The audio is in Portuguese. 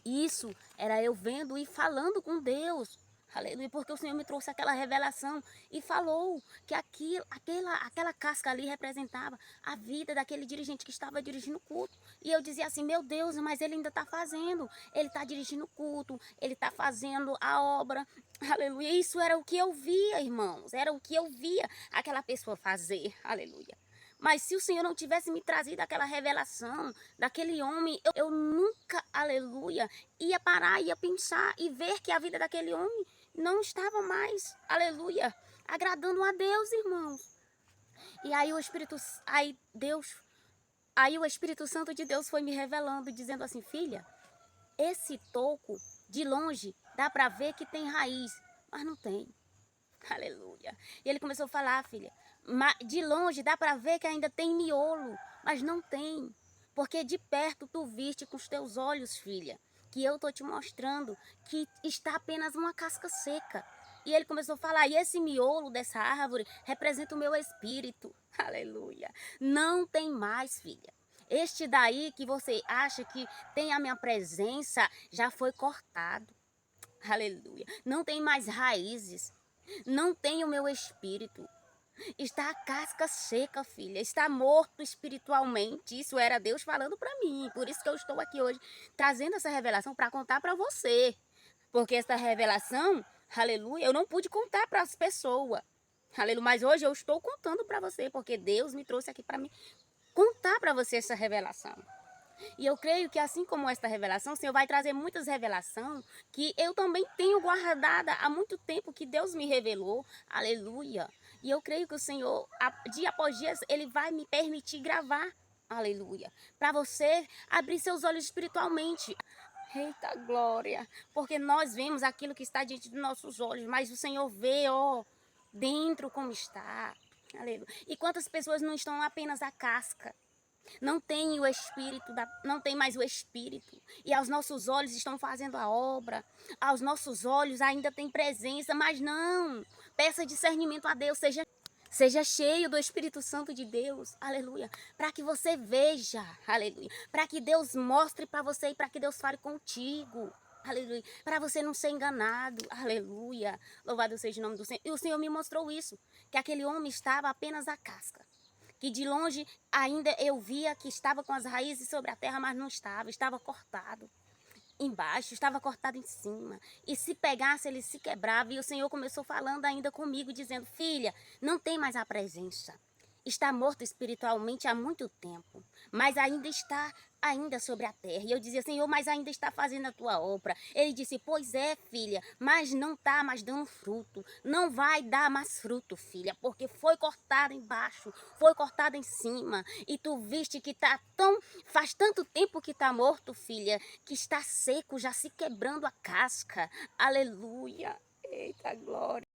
Isso era eu vendo e falando com Deus. Aleluia, porque o Senhor me trouxe aquela revelação e falou que aquela casca ali representava a vida daquele dirigente que estava dirigindo o culto. E eu dizia assim, meu Deus, mas ele ainda está fazendo. Ele está dirigindo o culto, ele está fazendo a obra. Aleluia, isso era o que eu via, irmãos. Era o que eu via aquela pessoa fazer. Aleluia. Mas se o Senhor não tivesse me trazido aquela revelação daquele homem, eu nunca, aleluia, ia parar, ia pensar e ver que a vida daquele homem não estava mais, aleluia, agradando a Deus, irmãos. E aí o Espírito Santo de Deus foi me revelando, dizendo assim, filha, esse toco, de longe, dá para ver que tem raiz, mas não tem. Aleluia. E ele começou a falar, filha, de longe dá para ver que ainda tem miolo, mas não tem. Porque de perto tu viste com os teus olhos, filha, que eu tô te mostrando que está apenas uma casca seca. E ele começou a falar, e esse miolo dessa árvore representa o meu espírito. Aleluia. Não tem mais, filha. Este daí que você acha que tem a minha presença já foi cortado. Aleluia. Não tem mais raízes. Não tem o meu espírito. Está a casca seca, filha. Está morto espiritualmente. Isso era Deus falando para mim. Por isso que eu estou aqui hoje trazendo essa revelação para contar para você. Porque essa revelação, aleluia, eu não pude contar para as pessoas. Aleluia, mas hoje eu estou contando para você, porque Deus me trouxe aqui para mim contar para você essa revelação. E eu creio que assim como esta revelação, o Senhor vai trazer muitas revelações que eu também tenho guardada há muito tempo que Deus me revelou. Aleluia. E eu creio que o Senhor, dia após dia, Ele vai me permitir gravar. Aleluia. Para você abrir seus olhos espiritualmente. Eita glória. Porque nós vemos aquilo que está diante dos nossos olhos, mas o Senhor vê, ó, dentro como está. Aleluia. E quantas pessoas não estão apenas a casca? Não tem o espírito, não tem mais o espírito. E aos nossos olhos estão fazendo a obra. Aos nossos olhos ainda tem presença, mas não. Peça discernimento a Deus, seja cheio do Espírito Santo de Deus. Aleluia. Para que você veja, aleluia. Para que Deus mostre para você e para que Deus fale contigo. Aleluia. Para você não ser enganado. Aleluia. Louvado seja o nome do Senhor. E o Senhor me mostrou isso, que aquele homem estava apenas a casca. Que de longe ainda eu via que estava com as raízes sobre a terra, mas não estava, estava cortado embaixo, estava cortado em cima. E se pegasse, ele se quebrava. E o Senhor começou falando ainda comigo, dizendo, filha, não tem mais a presença. Está morto espiritualmente há muito tempo, mas ainda está sobre a terra. E eu dizia, Senhor, mas ainda está fazendo a tua obra. Ele disse, pois é, filha, mas não está mais dando fruto. Não vai dar mais fruto, filha, porque foi cortado embaixo, foi cortado em cima. E tu viste que faz tanto tempo que está morto, filha, que está seco, já se quebrando a casca. Aleluia. Eita glória.